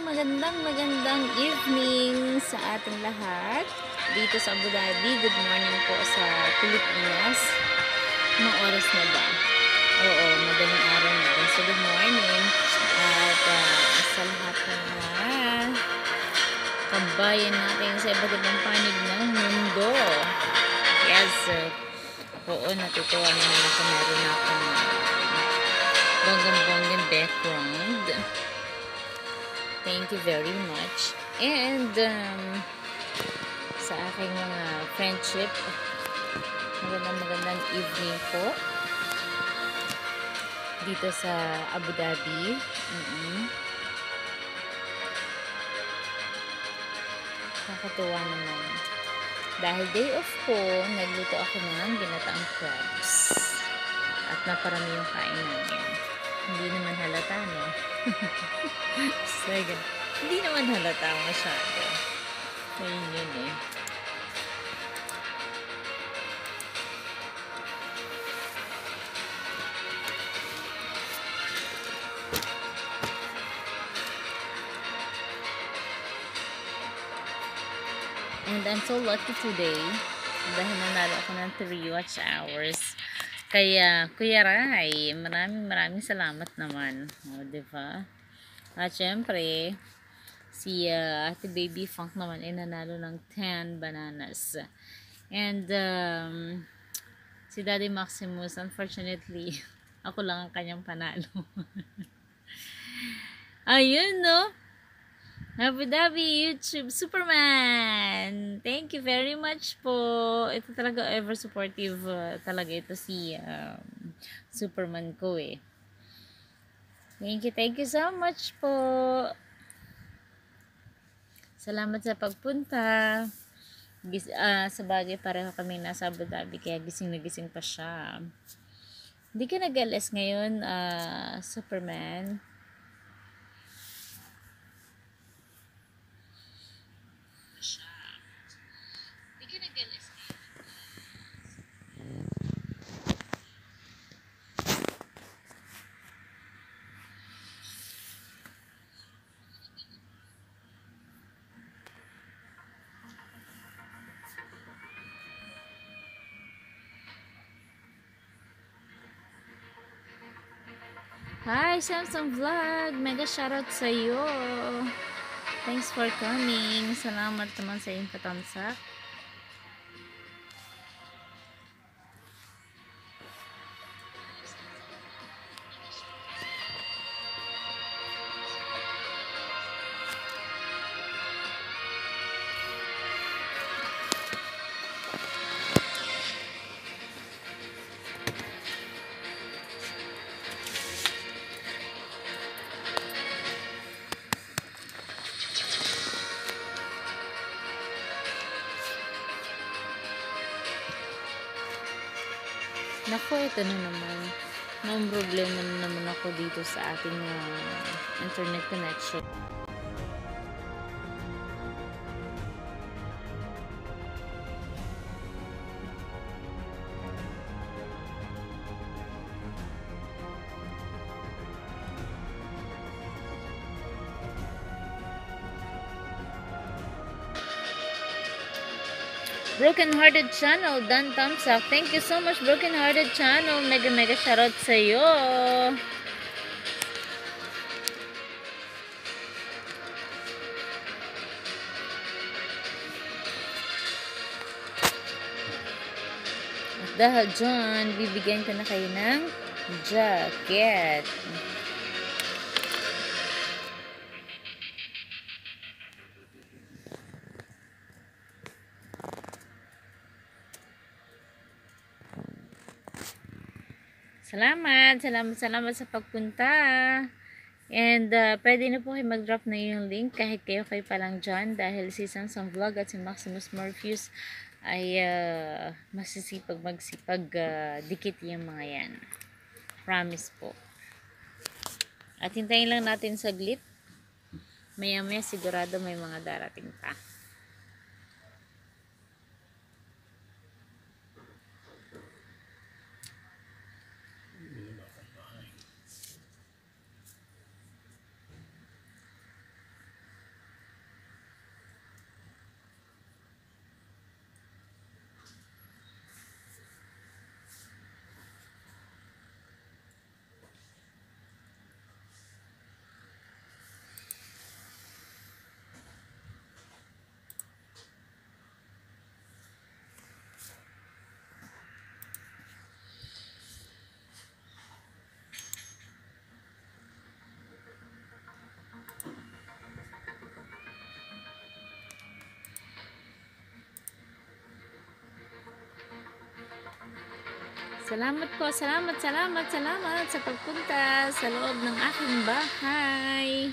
magandang evening sa ating lahat dito sa Abu Dhabi. Good morning po sa Pilipinas. Anong oras na ba? Oo, madaling araw na din. So good morning at sa lahat ng mga kabayan natin sa iba't ibang panig ng mundo. Yes, oo, natutuwa naman ako, meron akong bonggang background. Thank you very much. And sa aking mga friendship, magandang evening po dito sa Abu Dhabi. Nakakatuwa naman. Dahil day off ko, nagluto ako ng ginataang crabs. At naparami yung kain namin. Hindi naman halata, no? Sige. Hindi naman halata masyado. Ayun yun eh. And I'm so lucky today dahil nanalo ako ng 3 watch hours. Kaya, Kuya Rai, maraming salamat naman. O, diba? At syempre, si Ate Baby Funk naman ay nanalo ng 10 bananas. And, si Daddy Maximus, unfortunately, ako lang ang kanyang panalo. Ayun, no? Abu Dhabi YouTube Superman, thank you very much po. Ito talaga ever supportive talaga ito si Superman ko eh. Thank you so much po. Salamat sa pagpunta. Sa bagay pareho kami nasa Abu Dhabi kaya gising na gising pa siya. Hindi ka nag-LS ngayon, Superman? Hi, Samsung Vlog! Mega shoutout sa iyo! Thanks for coming! Salamat naman sa iyong katamsak. Naku, ito na naman. May problema na naman ako dito sa ating internet connection. Broken Hearted Channel, Dan thumbs up. Thank you so much, Broken Hearted Channel. Mega shoutout sa iyo. At dahil dyan, bibigyan ko na kayo ng jacket. Salamat sa pagpunta. And pwede na po kayo mag-drop na yung link kahit kayo palang dyan dahil si Samsung Vlog at si Maximus Morpheus ay masisipag dikit yung mga yan. Promise po. At hintayin lang natin saglit. Maya sigurado may mga darating pa. Salamat po, salamat sa pagpunta sa loob ng aking bahay.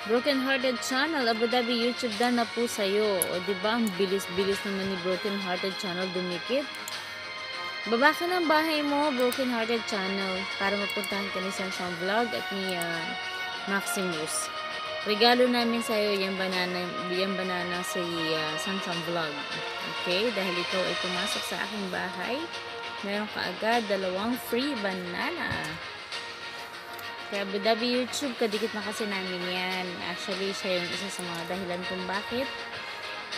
Broken Hearted Channel, Abu Dhabi YouTube dan na po sa'yo. O diba, ang bilis-bilis naman ni Broken Hearted Channel dumikit. Baba ka ng bahay mo, Broken Hearted Channel, para mapuntahan ka ni Samsung Vlog at ni Maximus. Regalo namin sa'yo yung banana si Samsung Vlog. Okay? Dahil ikaw ay pumasok sa aking bahay, meron ka agad 2 free banana. Kaya Abu Dhabi YouTube, kadikit na kasi namin yan. Actually, siya yung isa sa mga dahilan kung bakit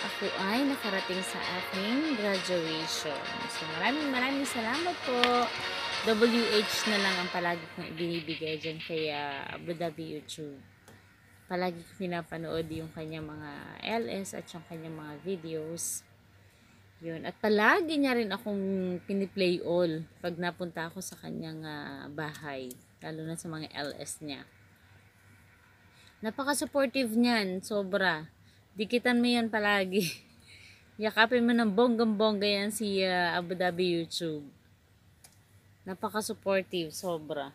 ako ay nakarating sa aking graduation. So, maraming salamat po. WH na lang ang palagi kong ibinibigay dyan kay Abu Dhabi YouTube. Palagi ko pinapanood yung kanyang mga LS at yung kanyang mga videos. Yun. At palagi niya rin akong piniplay all pag napunta ako sa kanyang bahay. Lalo na sa mga LS niya. Napaka-supportive niyan. Sobra. Dikitan mo yan palagi. Yakapin mo ng bonggang-bongga yan si Abu Dhabi YouTube. Napaka-supportive. Sobra.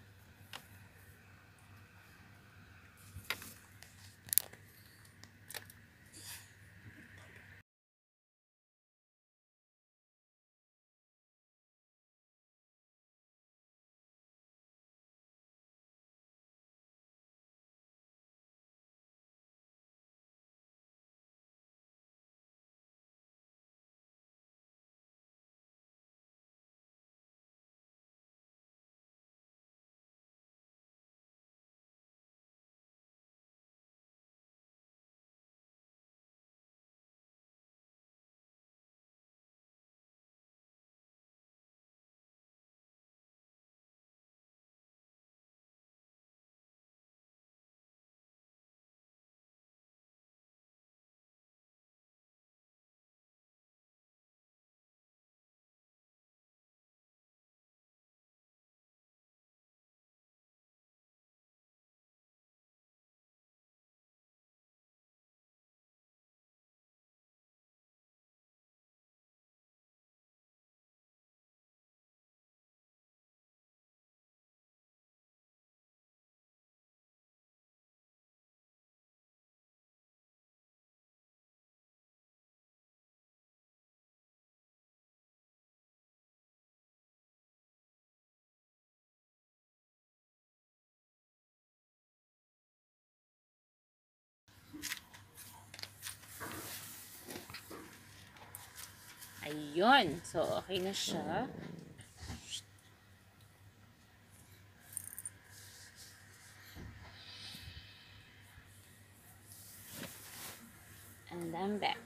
Ayun. So, okay na siya. And I'm back.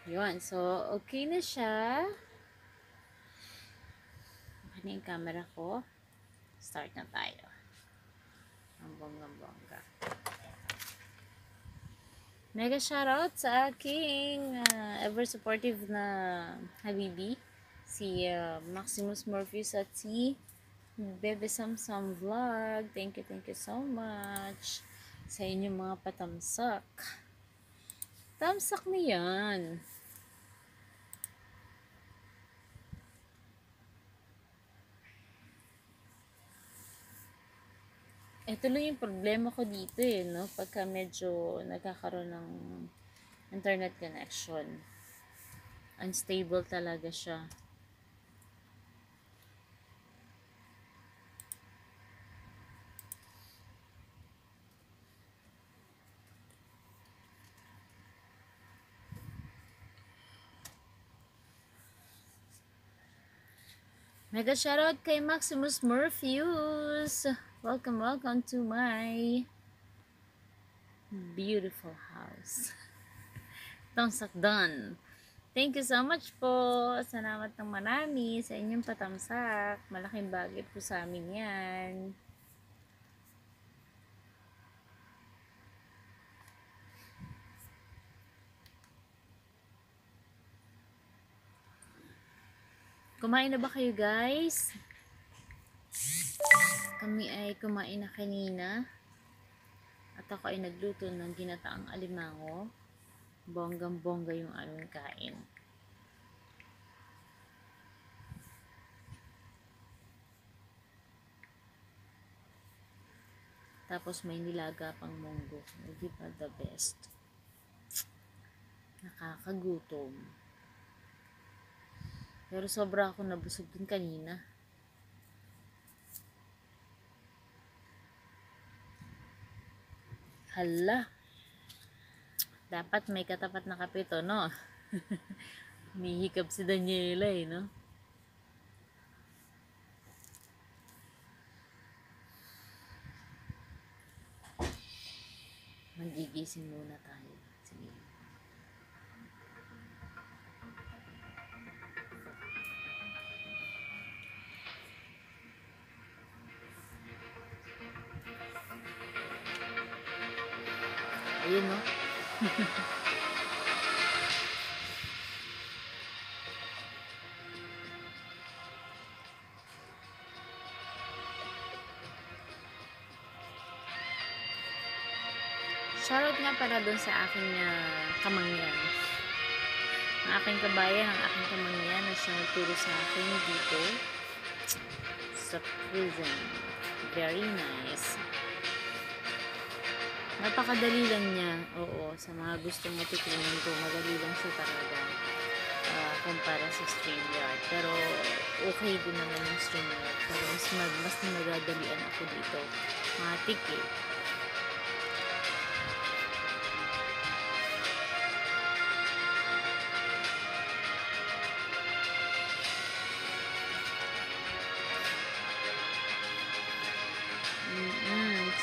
Yun. So, okay na siya. Okay na yung camera ko. Start na tayo. Ang bonggang-bongga. Mega shoutout sa aking ever supportive na habibi. Si Maximus Morpheus at si Bebe Samsam Vlog. Thank you so much sa inyong mga patamsak. Tamsak na yan. Ito lang yung problema ko dito no? Pagka medyo nagkakaroon ng internet connection. Unstable talaga siya. Mega shoutout kay Maximus Morpheus. Welcome to my beautiful house. Tamsak done. Thank you so much po. Salamat ng marami sa inyong patamsak. Malaking bagay po sa amin yan. Kumain na ba kayo guys? Kami ay kumain na kanina. At ako ay nagluto ng ginataang alimango. Bonggang-bongga yung aming kain. Tapos may nilaga pang munggo. Hindi pa the best. Nakakagutom. Pero sobra ako nabusog din kanina. Hala. Dapat may katapat na kape to, no? Humihikab si Daniela no? Magigising muna tayo. Sige. Ayun, no? Shoutout nga para doon sa aking kamangyan. Ang aking kabayan, ang aking kamangyan na siya nagturo sa akin dito sa prison. Very nice. Napakadali lang niya. Oo, sa mga gustong matutunan ko, madali lang siya talaga kumpara sa StreamYard. Pero okay din naman yung StreamYard. Pero mas nagadalian ako dito. Matik eh.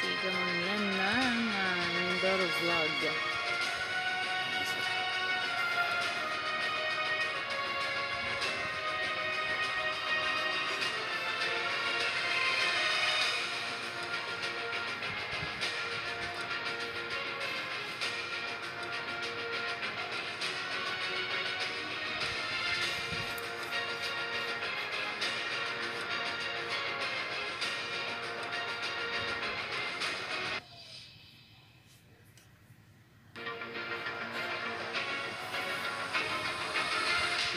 Sige mo yan ng Mindoro Vlog.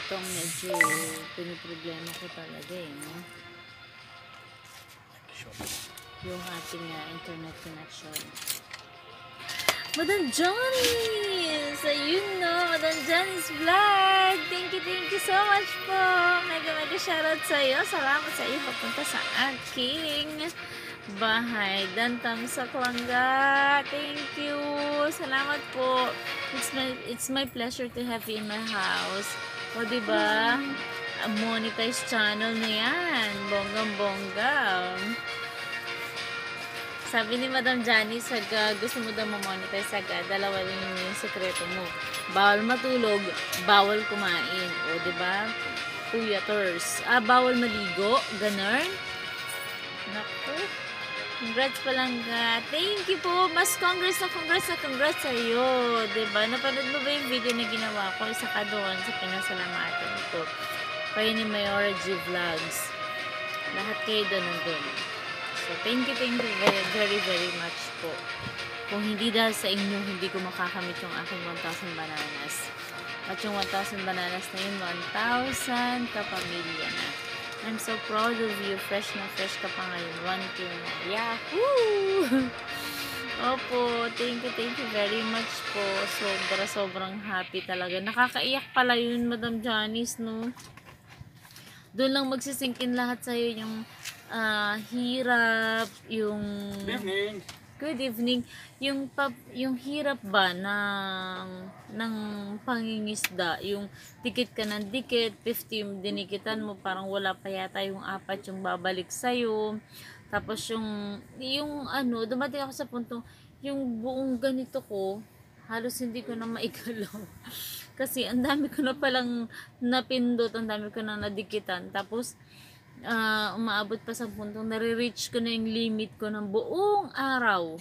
Itong medyo piniproblema ko talaga no? Yung ating internet connection. Madam Johnny's! Ayun no, Madam Johnny's Vlog! Thank you so much po! Mega shoutout sa iyo. Salamat sa iyo papunta sa aking bahay. Dan tamsak langga. Thank you! Salamat po! It's my pleasure to have you in my house. O diba? Monetized channel na yan. Bonggang-bongga. Sabi ni Madam Janice, gusto mo daw ma-monetize agad, dalawa lang yung sekreto mo. Bawal matulog, bawal kumain. O, diba? Puyaters. Bawal maligo, ganun. Naku. Congrats palangga. Thank you po. Mas congrats sa'yo. Diba? Napanood mo ba yung video na ginawa ko? Isa ka doon sa pinasalamatan ko. Kayo ni Mayora G Vlogs. Lahat kayo doon nandun. So, thank you very, very much po. Kung hindi dahil sa inyo, hindi ko makakamit yung aking 1,000 bananas. At yung 1,000 bananas na yun, 1,000 kapamilya na. I'm so proud of you. Fresh na fresh ka pa ngayon. 1K na. Yahoo! Opo, thank you very much po. Sobrang happy talaga. Nakakaiyak pala yun, Madam Janice, no? Doon lang magsisingkin lahat sa'yo yung hirap, yung good evening, yung hirap ba ng pangingisda, yung dikit ka ng dikit, 50 yung dinikitan mo, parang wala pa yata yung 4 yung babalik sa'yo. Tapos yung ano, dumating ako sa punto, yung buong ganito ko, halos hindi ko na maigalaw. Kasi ang dami ko na palang napindot, ang dami ko na nadikitan. Tapos, umaabot pa sa puntong nare-reach ko na yung limit ko ng buong araw.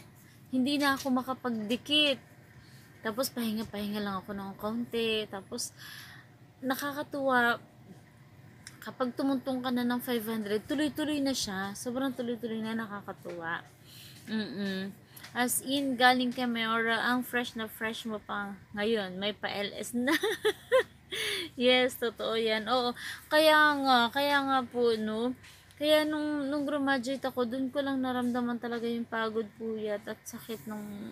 Hindi na ako makapagdikit. Tapos, pahinga lang ako ng kaunti. Tapos, nakakatuwa, kapag tumuntong ka na ng 500, tuloy-tuloy na siya. Sobrang tuloy-tuloy na, nakakatuwa. As in, galing kay Mayora, ang fresh na fresh mo pa ngayon. May pa-LS na. Yes, totoo yan. Oo, kaya nga po, no? Kaya nung graduate ako, dun ko lang naramdaman talaga yung pagod, puyat, at sakit ng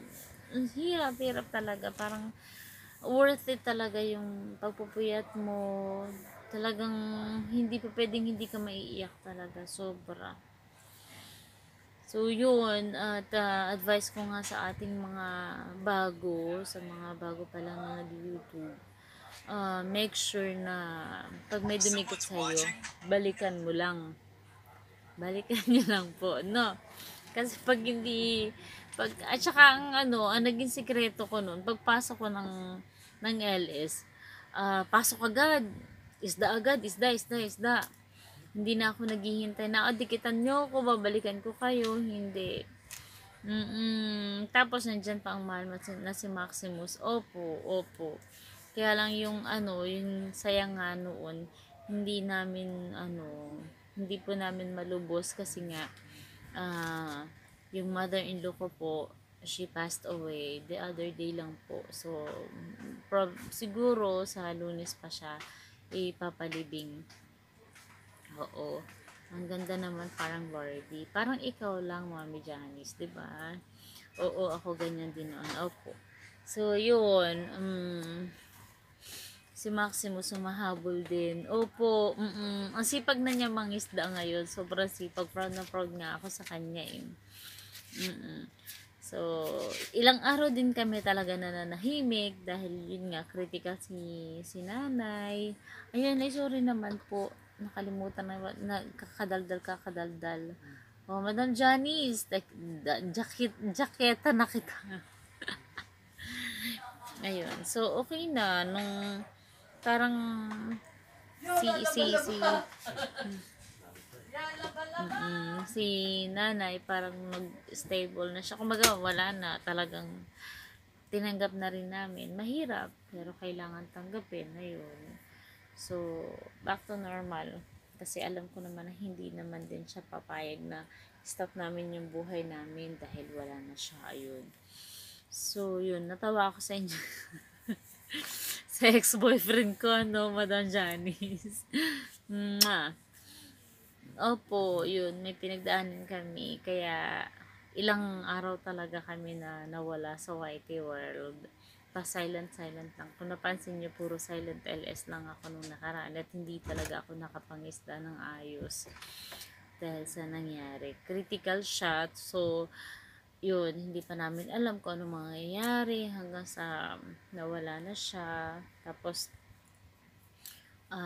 hirap talaga. Parang worth it talaga yung pagpupuyat mo. Talagang hindi pa pwedeng hindi ka maiiyak talaga. Sobra. So, yun, at advice ko nga sa ating mga sa mga bago pa lang na nag-YouTube, make sure na pag may dumikit sa'yo, balikan mo lang. Balikan nyo lang po, no? Kasi pag hindi, at saka ang naging sikreto ko nun, pagpasok ko ng LS, pasok agad, isda agad, isda. Hindi na ako naghihintay na, dikitan nyo ako, babalikan ko kayo. Hindi. Tapos, nandyan pa ang mahal na si Maximus. Opo. Kaya lang yung yung sayang nga noon, hindi po namin malubos kasi nga, yung mother-in-law ko po, she passed away the other day lang po. So, siguro sa Lunes pa siya ipapalibing. Oo. Ang ganda naman, parang Barbie. Parang ikaw lang, Mami Janice, 'di ba? Oo, ako ganyan din noon. Opo. So, yun. Si Maximus sumahabol din. Opo. Ang sipag na niya mangisda ngayon. Sobrang sipag. Proud na proud nga ako sa kanya eh. So, ilang araw din kami talaga nananahimik dahil yun nga, critical si nanay. Ayan, sorry naman po. Nakalimutan na kakadaldal. Oh, Madam Janice, jaketa na kita. Ayun. So, okay na. Nung parang si nanay parang nag-stable na siya. Kumbaga, wala na. Talagang tinanggap na rin namin. Mahirap, pero kailangan tanggapin. Ayun. So, back to normal. Kasi alam ko naman na hindi naman din siya papayag na stop namin yung buhay namin dahil wala na siya. Ayun. So, yun. Natawa ako sa inyo. Sa ex-boyfriend ko, Madam Janice. Opo, yun. May pinagdaanan kami. Kaya, ilang araw talaga kami na nawala sa YT World. Silent lang. Kung napansin nyo, puro silent LS lang ako nung nakaraan at hindi talaga ako nakapangisda ng ayos dahil sa nangyari. Critical shot, so yun, hindi pa namin alam kung ano mangyayari hanggang sa nawala na siya. Tapos 2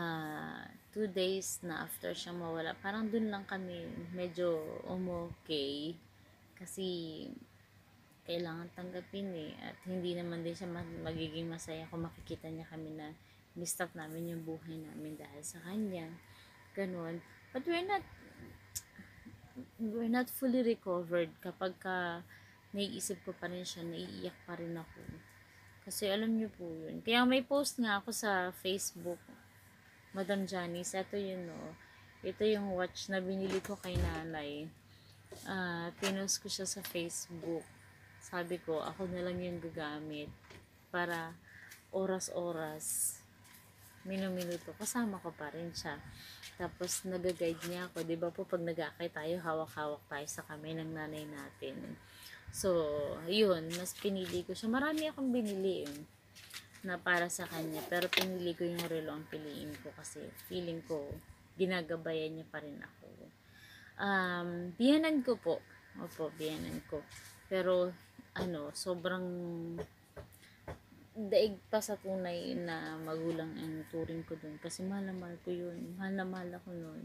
days na after siya mawala, parang dun lang kami medyo okay. Kasi kailangan tanggapin eh. At hindi naman din siya magiging masaya kung makikita niya kami na mistop namin yung buhay namin dahil sa kanya. Ganun. But we're not fully recovered kapag naiisip ko pa rin siya, naiiyak pa rin ako. Kasi alam niyo po yun. Kaya may post nga ako sa Facebook, Madam Janice, ito yun no. Ito yung watch na binili ko kay nanay. Pinost ko siya sa Facebook. Sabi ko, ako na lang yung gagamit para oras-oras, minuminuto, kasama ko pa rin siya. Tapos, nag-guide niya ako. Diba po, pag nag-akay tayo, hawak-hawak tayo sa kamay ng nanay natin. So, yun, mas pinili ko siya. Marami akong binili na para sa kanya. Pero pinili ko yung relo ang piliin ko kasi feeling ko, ginagabayan niya pa rin ako. Biyanan ko po. Opo, biyanan ko. Pero, sobrang daig pa sa tunay na magulang ang turing ko dun. Kasi mahal na mahal ko yun. Mahal na mahal ako nun.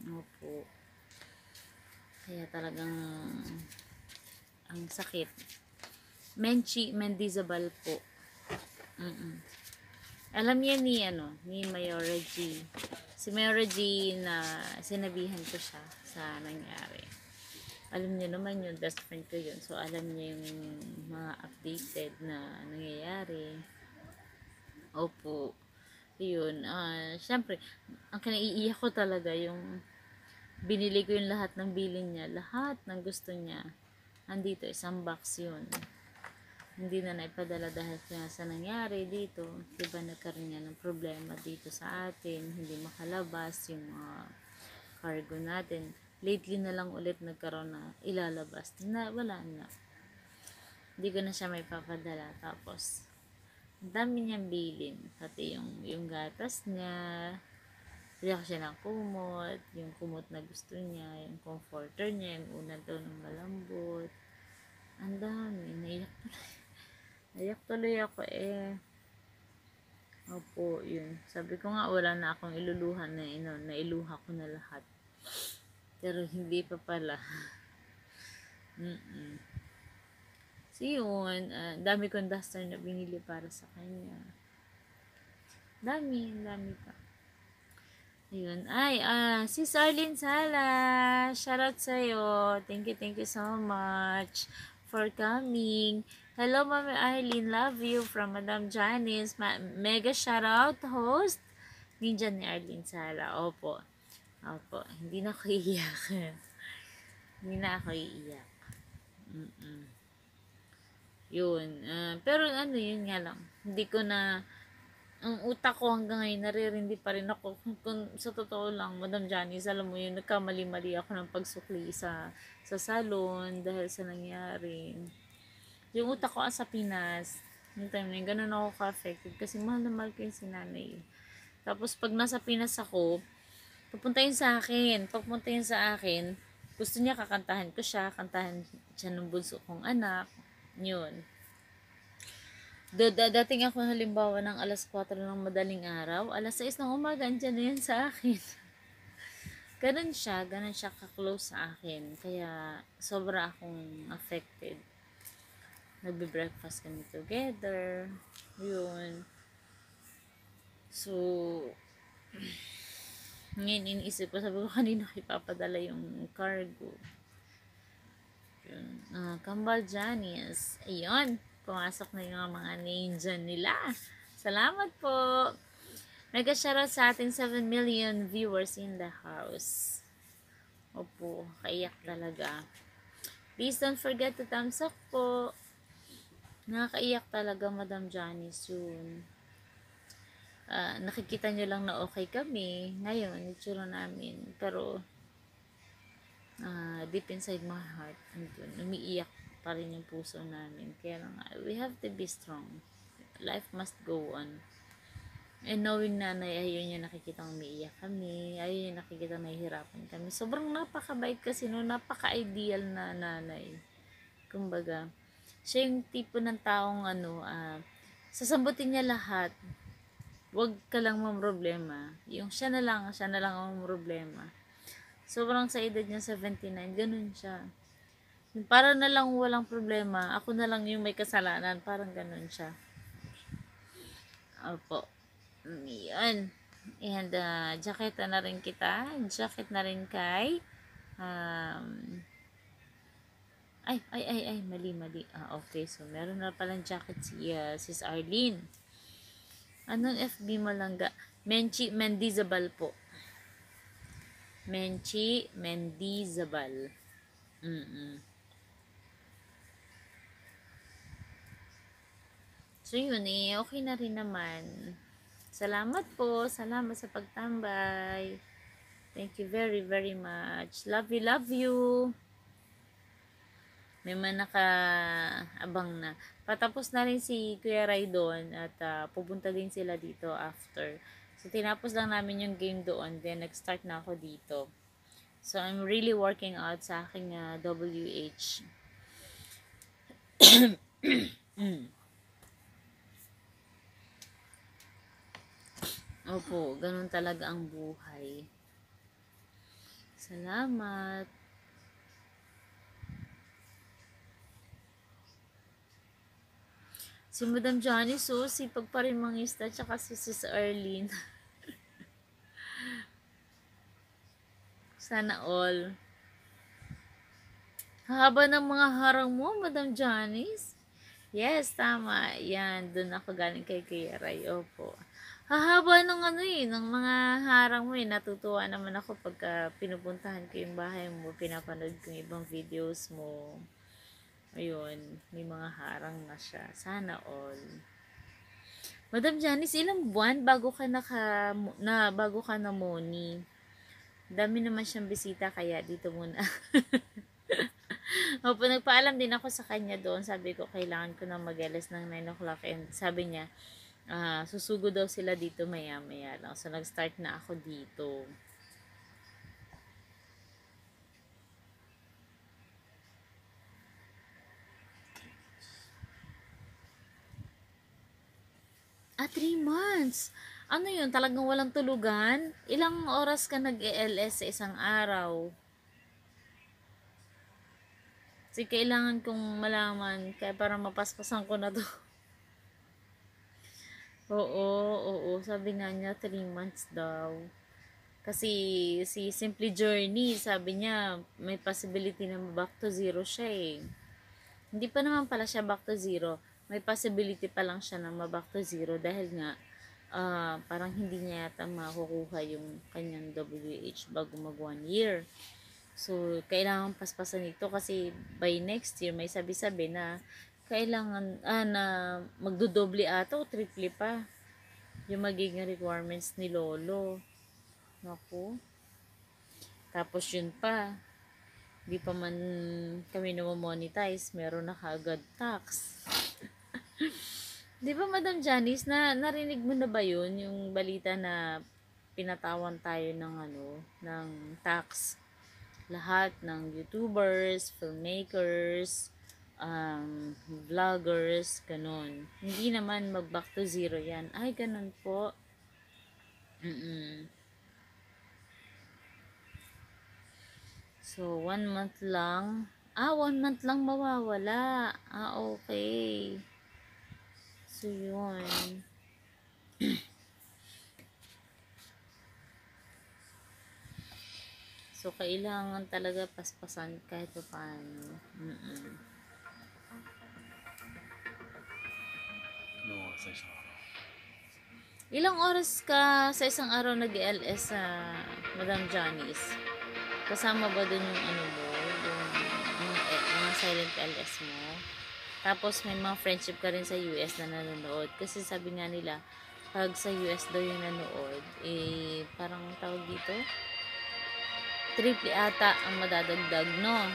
Opo. Kaya talagang ang sakit. Mendizabal po. Alam niya ni Mayora G. Si Mayora G na sinabihan ko siya sa nangyari. Alam niya naman yun, best friend ko yun. So, alam niya yung mga updated na nangyayari. Opo. Yun. Siyempre, ang kinaiiyak ko talaga yung binili ko yung lahat ng bilin niya. Lahat ng gusto niya. Andito, isang box yun. Hindi na naipadala dahil sa nangyari dito. Diba nagkaroon niya ng problema dito sa atin. Hindi makalabas yung cargo natin. Lately na lang ulit nagkaroon na ilalabas. Wala na. Hindi ko na siya may papadala. Tapos, ang dami niyang bilin. Pati yung gatas niya. Bili ko siya ng kumot. Yung kumot na gusto niya. Yung comforter niya. Yung una daw ng malambot. Ang dami. Naiyak tuloy ako Opo, yun. Sabi ko nga, wala na akong iluluhan na nailuha ko na lahat. Pero hindi pa pala. So yun, dami kong duster na binili para sa kanya. Dami pa. Ayun. Sis Arlene Sala, shoutout sa'yo. Thank you so much for coming. Hello, Mami Arlene, love you from Madam Janice. Mega shoutout host. Ninja ni Arlene Sala. Opo, hindi na ako iiyak. Hindi na ako iiyak. Yun. Pero yun nga lang. Hindi ko na, ang utak ko hanggang ngayon, naririndi pa rin ako. Kung sa totoo lang, Madam Janice, alam mo yun, nagkamali-mali ako ng pagsukli sa salon dahil sa nangyari. Yung utak ko sa Pinas, yung time na yun, ganun ako ka-affected kasi mahal na mahal ko yung sinanay. Tapos pag nasa Pinas ako, pupunta yun sa akin. Pagpunta yun sa akin, gusto niya kakantahan ko siya, kantahan siya ng bunso kong anak. Yun. Dating ako halimbawa ng alas 4 ng madaling araw, alas 6 ng umaga, andyan na yan sa akin. Ganun siya ka-close sa akin. Kaya sobra akong affected. Nagbe-breakfast kami together. Yun. So, ngayon iniisip ko, sabi ko kanina ipapadala yung cargo. Yun. Kambal Janice. Ayun. Pumasok na yung mga name dyan nila. Salamat po. Mega shoutout sa ating 7 million viewers in the house. Opo, kaiyak talaga. Please don't forget to thumbs up po. Nakakaiyak talaga, Madam Janice, yun. Nakikita nyo lang na okay kami. Ngayon, itsura namin. Pero, deep inside my heart, umiiyak pa rin yung puso namin. Kaya nga, we have to be strong. Life must go on. And knowing nanay, ayun yung nakikita umiiyak kami. Ayun yung nakikita nahihirapan kami. Sobrang napakabait kasi napaka-ideal na nanay. Kumbaga, siya yung tipo ng taong sasambutin niya lahat. Huwag ka lang problema. Yung siya na lang ang problema. Sobrang sa edad niya 79, ganun siya. Para na lang walang problema. Ako na lang yung may kasalanan. Parang ganun siya. Opo. Yan. And, jacket na rin kita. Jacket na rin kay, um, mali. Okay. So, meron na palang jacket si Sis Arlene. Anong FB mo lang ga? Menchi Mendizabal po. Menchi Mendizabal. So, yun okay na rin naman. Salamat po. Salamat sa pagtambay. Thank you very, very much. Love you, love you. May man naka-abang na. Patapos na rin si Kuya Ray doon at pupunta din sila dito after. So, tinapos lang namin yung game doon. Then, nag-start na ako dito. So, I'm really working out sa aking WH. Opo, ganun talaga ang buhay. Salamat. Si Madam Johnny, so sipag pa rin mangista, tsaka si Sis Arlene. Sana all. Haba ng mga harang mo, Madam Janice. Yes, tama. Yan, dun ako galing kay Kuya Ray. Opo. Hahaba ng ng mga harang mo Natutuwa naman ako pagka pinupuntahan ko yung bahay mo, pinapanood ko yung ibang videos mo. Ayun, may mga harang na siya. Sana all. Madam Janice, ilang buwan bago ka na Moni? Dami naman siyang bisita kaya dito muna. Opo, nagpaalam din ako sa kanya doon. Sabi ko, kailangan ko na mag-LS ng 9 o'clock. And sabi niya, susugo daw sila dito maya-maya lang. So, nag-start na ako dito. 3 months. Ano yun? Talagang walang tulugan? Ilang oras ka nag-ELS sa isang araw? Kasi kailangan kong malaman kaya para mapaspasan ko na to. Oo. Sabi nga niya 3 months daw. Kasi si Simply Journey, sabi niya may possibility na back to zero siya eh. Hindi pa naman pala siya back to zero. May possibility pa lang siya na ma-back to zero dahil nga parang hindi niya yata makukuha yung kanyang WH bago mag 1 year. So, kailangan paspasan ito kasi by next year may sabi-sabi na kailangan na magdodoble ata o triple pa yung magiging requirements ni Lolo. Naku. Tapos yun pa, di pa man kami na-monetize, meron na kaagad tax. Di ba, Madam Janice, narinig mo na ba yun? Yung balita na pinatawan tayo ng tax. Lahat ng YouTubers, filmmakers, vloggers, ganun. Hindi naman mag-back to zero yan. Ay, ganun po. So, 1 month lang. 1 month lang mawawala. Okay. So, yun. So, kailangan talaga paspasan kahit pa paano. Ilang oras ka sa isang araw nag-LS sa Madam Janice? Kasama ba dun yung mo, yung mga silent LS mo? Tapos may mga friendship ka rin sa US na nanonood. Kasi sabi nga nila, pag sa US daw yung nanood, parang tawag dito, triple ata ang madadagdag, no?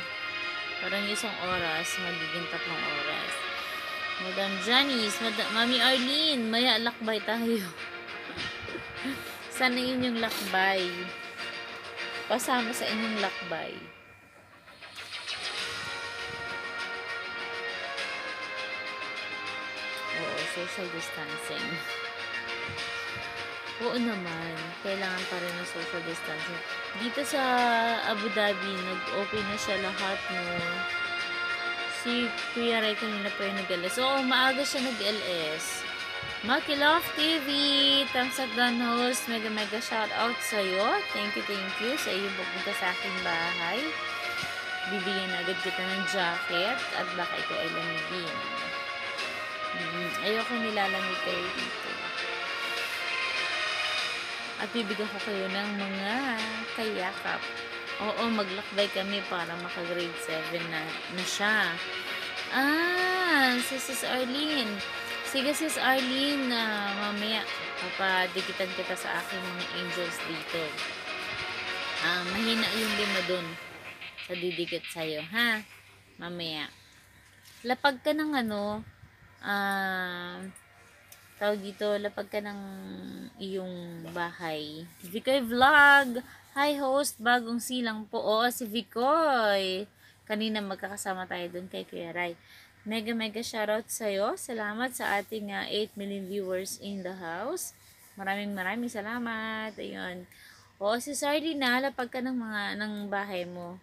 Parang isang oras, magiging 3 oras. Madam Janice, Mami Arlene, maya lakbay tayo. Sana inyong lakbay. Pasama sa inyong lakbay. Oo, social distancing. Oo naman, kailangan pa rin ng social distancing. Dito sa Abu Dhabi, nag-open na siya lahat, no? Si Kuya Ray kanina pa yung nag-LS. Oo, maaga siya nag-LS. Maki Love TV, thumbs up down host, mega shout out sa'yo. Thank you sa iyo pupunta sa aking bahay. Bibigyan agad kita ng jacket at baka ikaw ay lamigin. Ayoko nilalamig kayo dito. At bibigyan ko kayo ng mga kayakap. Oo, maglakbay kami para maka-grade 7 na siya. Sis Arlene. Sige, Sis Arlene, mamaya papadikitan kita sa aking mga angels dito. Mahina yung 5 dun sa didikit sa'yo, ha? Mamaya. Lapag ka ng tawag dito, lapag ka ng iyong bahay. Vicoy Vlog! Hi host, bagong silang po. Oo, si Vicoy. Kanina magkakasama tayo dun kay Kuya Ray. Mega shoutout sa'yo. Salamat sa ating 8 million viewers in the house. Maraming salamat. Ayun. Oo, si Sardi na, lapag ka ng bahay mo.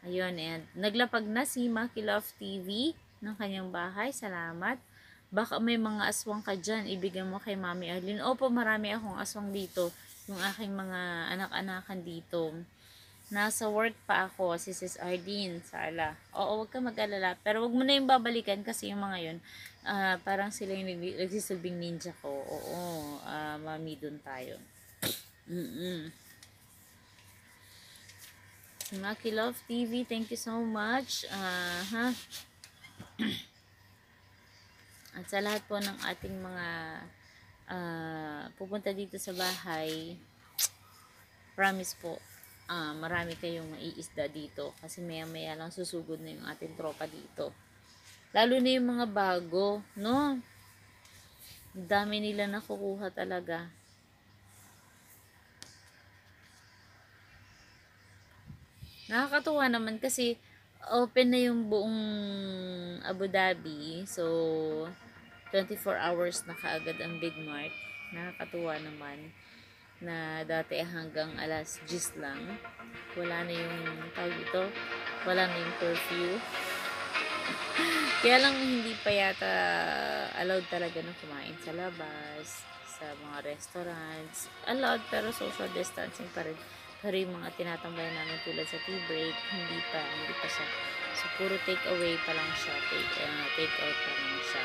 Ayun, and naglapag na si Maki Love TV ng kanyang bahay. Salamat. Baka may mga aswang ka dyan, ibigay mo kay Mami Arlene. Opo, marami akong aswang dito. Yung aking mga anak-anakan dito. Nasa work pa ako, si Sis Arlene, Sala. Oo, wag ka mag-alala. Pero wag mo na yung babalikan kasi yung mga yun, parang sila yung nagsisilbing ninja ko. Oo, mami, dun tayo. Maki Love TV, thank you so much. At sa lahat po ng ating mga pupunta dito sa bahay, promise po, marami kayong maiisda dito kasi maya lang susugod na yung ating tropa dito. Lalo na yung mga bago, no? Dami nila nakukuha talaga. Nakakatuwa naman kasi open na yung buong Abu Dhabi. So, 24 hours na kaagad ang Big Mart. Nakakatuwa naman na dati hanggang alas 10 lang. Wala na yung tawag dito. Wala na yung curfew. Kaya lang hindi pa yata allowed talaga na kumain sa labas, sa mga restaurants. Allowed pero social distancing pa rin. Pero yung mga tinatambayan namin tulad sa tea break, hindi pa siya. So, puro take away pa lang siya. Take out pa lang siya.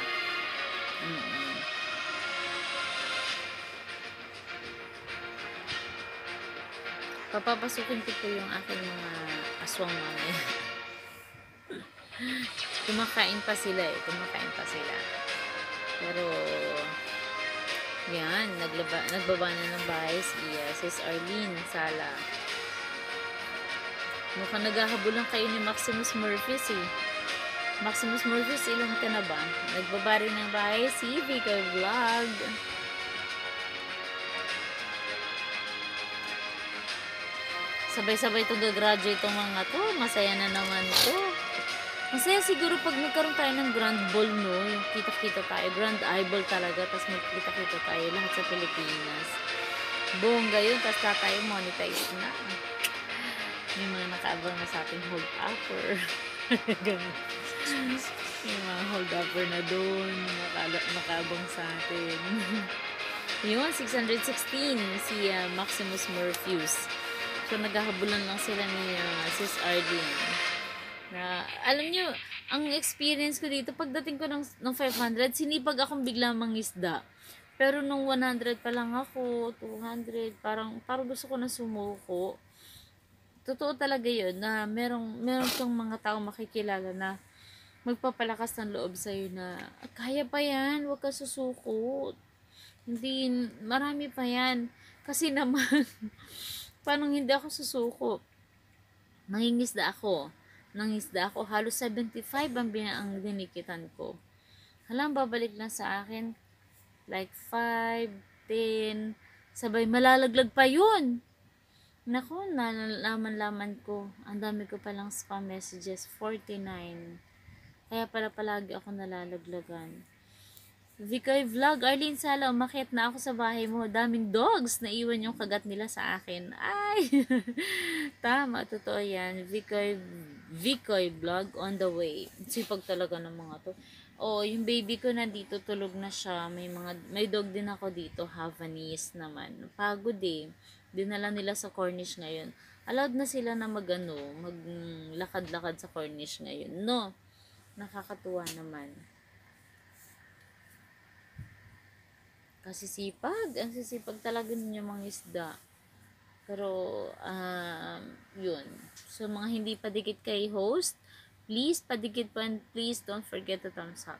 Papapasukin ko po yung aking mga aswang mamaya. Kumakain pa sila. Pero, yan, nagbaba na ng bahay si Sis Arlene Sala. Mukhang naghahabulan kayo ni Maximus Murphys eh. Maximus Murphys, ilan ka na ba? Nagbaba rin ng bahay si Vicoy Vlog. Sabay-sabay itong gagraduate itong mga to. Masaya na naman to. Masaya siguro pag nagkaroon tayo ng grand ball, no? Yung kita-kita tayo. Grand eyeball talaga. Tapos magkita-kita tayo lahat sa Pilipinas. Bongga yun. Tapos tayo monetize na. May mga nakaabang na sa ating hold upper. Ganun. Yung mga hold upper na doon. Nakaabang sa atin. Yun, 616. Si Maximus Murphys. So, naghahabulan lang sila ni Sis Arlene. Alam nyo, ang experience ko dito, pagdating ko ng 500, sinipag akong bigla mangisda. Pero nung 100 pa lang ako, 200, parang gusto ko na sumuko. Totoo talaga yun, na meron kang mga tao makikilala na magpapalakas ng loob sa'yo na, kaya pa yan, huwag ka susuko. Hindi, marami pa yan. Kasi naman, paano hindi ako susuko? Nangingisda ako, halos 75 ang dinikitan ko. Halang babalik lang sa akin, like 5, 10, sabay malalaglag pa yun. Naku, nalaman ko, ang dami ko palang spam messages, 49. Kaya pala palagi ako nalalaglagan. Vicoy Vlog, Arlene Sala, umakyat na ako sa bahay mo. Daming dogs na iwan yung kagat nila sa akin. Ay! Tama, totoo yan. Vicoy Vicoy Vlog on the way. Sipag talaga ng mga to. Oh, yung baby ko nandito, tulog na siya. May dog din ako dito, Havanese naman. Pagod eh. Dinala nila sa Cornish ngayon. Allowed na sila na maglakad-lakad sa Cornish ngayon. No, nakakatuwa naman. Kasi sipag, ang sisipag talaga ninyo mga isda. Pero, yun. So, mga hindi pa dikit kay host, please, padikit po and please don't forget to thumbs up.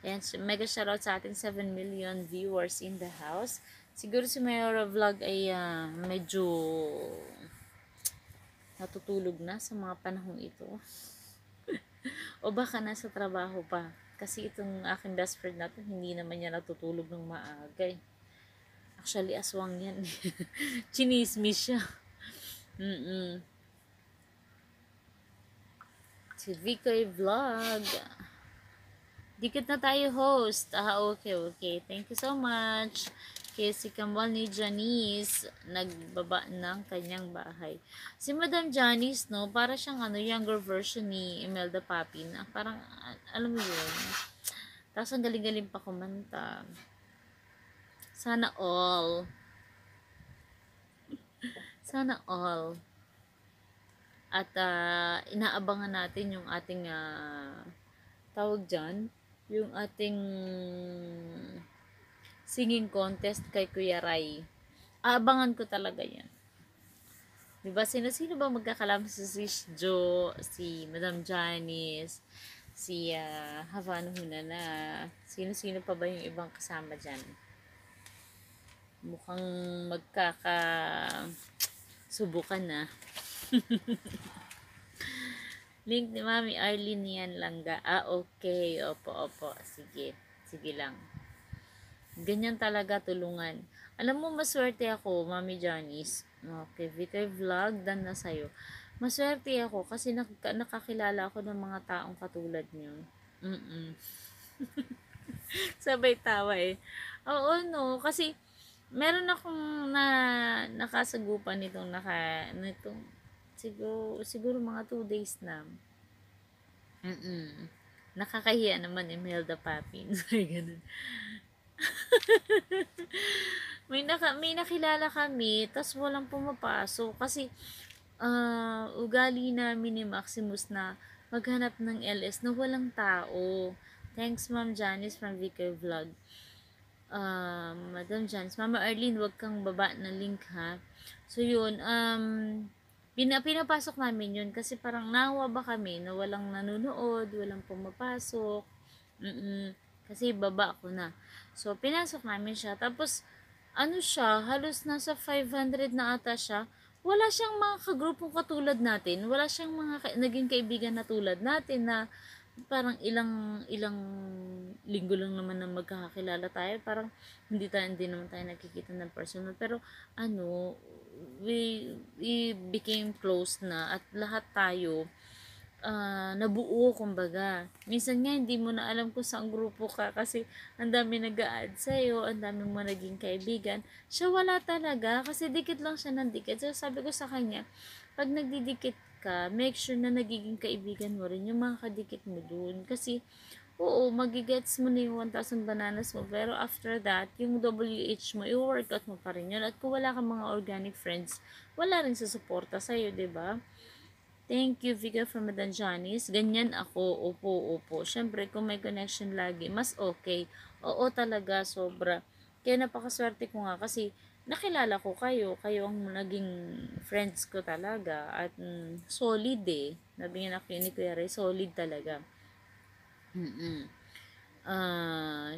And mega shoutout sa ating 7 million viewers in the house. Siguro si Mayora Vlog ay medyo natutulog na sa mga panahong ito. O baka nasa trabaho pa. Kasi itong aking best friend natin, hindi naman niya natutulog ng maaga eh. Actually, aswang yan. Chinismis siya. Si Vicoy Vlog. Dikit na tayo host. Okay. Thank you so much. Kaya si Kamal ni Janice, nagbaba ng kanyang bahay. Si Madam Janice, no, para siyang younger version ni Imelda Papin. Parang, alam mo yun. Tapos ang galing-galing pa kumanta. Sana all. Sana all. At inaabangan natin yung ating tawag dyan, yung ating singing contest kay Kuya Rai. Aabangan ko talaga yan. Diba, sino ba magkakalam si Jo, si Madam Janice, si Havano Hunana, sino pa ba yung ibang kasama dyan? Mukhang subukan na. Link ni Mami Arlene yan langga. Okay. Opo. Sige lang. Ganyan talaga tulungan. Alam mo, maswerte ako, Mami Janice. Okay, Vicoy Vlog, dan na sa'yo. Maswerte ako kasi nakakilala ako ng mga taong katulad niyo. Sabay tawa eh. Oo, no. Kasi, meron akong nakasagupan nitong siguro mga 2 days na. Nakakahiya naman Imelda Papin. Ganun. may nakilala kami, tas walang pumapasok kasi ugali namin ni Maximus na maghanap ng LS na walang tao. Thanks Ma'am Janice from Vicoy Vlog. Madam Janice, Mama Arlene, wag kang baba na link ha. So yun, pinapasok namin yun kasi parang nawa ba kami na walang nanonood, walang pumapasok. Kasi baba ko na. So, pinasok namin siya. Tapos, siya, halos nasa 500 na ata siya. Wala siyang mga kagrupong katulad natin. Wala siyang mga naging kaibigan na tulad natin na parang ilang linggo lang naman na magkakakilala tayo. Parang hindi naman tayo nakikita ng personal. Pero, we became close na at lahat tayo nabuo kumbaga. Minsan nga hindi mo na alam kung saan grupo ka kasi ang dami nag-a-add sa'yo, ang dami mo naging kaibigan. Siya wala talaga kasi dikit lang siya ng dikit. So sabi ko sa kanya, pag nagdidikit ka, make sure na nagiging kaibigan mo rin yung mga kadikit mo dun. Kasi oo, magigets mo na yung 1,000 bananas mo, pero after that, yung WH mo, i-workout mo pa rin yun. At kung wala kang mga organic friends, wala rin susuporta sa'yo, ba diba? Thank you, Vika from Madam Janice. Ganyan ako. Opo. Siyempre, kung may connection lagi, mas okay. Oo talaga, sobra. Kaya napakaswerte ko nga kasi nakilala ko kayo. Kayo ang naging friends ko talaga. At solid eh. Nabingin ako yun ni Kuya Ray. Solid talaga.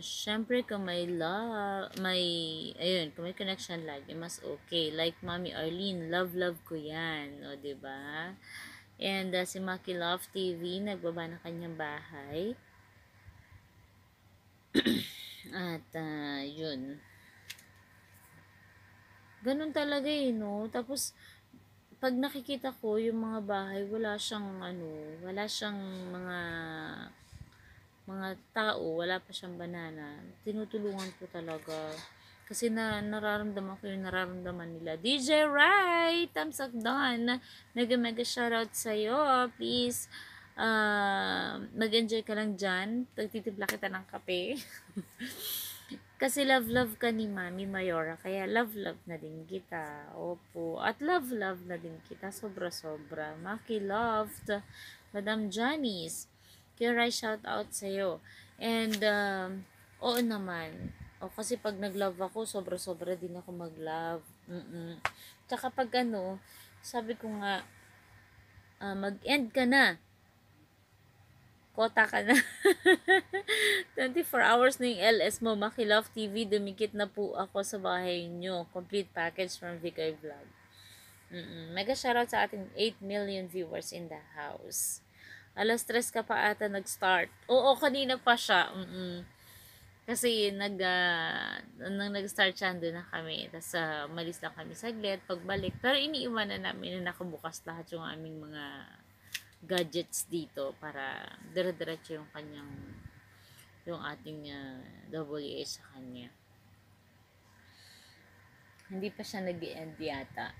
Syempre kung kung may connection lagi, mas okay. Like Mami Arlene, love ko yan. O, diba? And si Maki Love TV, nagbaba na kanyang bahay. At yun. Ganun talaga eh, no? Tapos, pag nakikita ko yung mga bahay, wala siyang mga tao, wala pa siyang banana. Tinutulungan ko talaga. Kasi nararamdaman ko yung nararamdaman nila. DJ Rai, thumbs up doon. Mega mega shoutout sa'yo. Please, mag-enjoy ka lang dyan. Titipla kita ng kape. Kasi love ka ni Mami Mayora. Kaya love na din kita. Opo. At love na din kita. Sobra. Maki loved. Madam Janice. Kaya Rai, shoutout sa'yo. And, oo naman. O, kasi pag nag-love ako, sobra din ako mag-love. Tsaka pag sabi ko nga, mag-end ka na. Kota ka na. 24 hours na yung LS mo. Maki Love TV, dumikit na po ako sa bahay nyo. Complete package from Vicoy Vlog. Mega shoutout sa ating 8 million viewers in the house. Alas 3 ka pa ata nag-start. Oo, kanina pa siya. Kasi nang nag-start siya, doon na kami. Tapos malis lang kami saglit, pagbalik. Pero iniiwanan namin na nakabukas lahat yung aming mga gadgets dito para dire-diretso yung ating WH sa kanya. Hindi pa siya nag-end yata.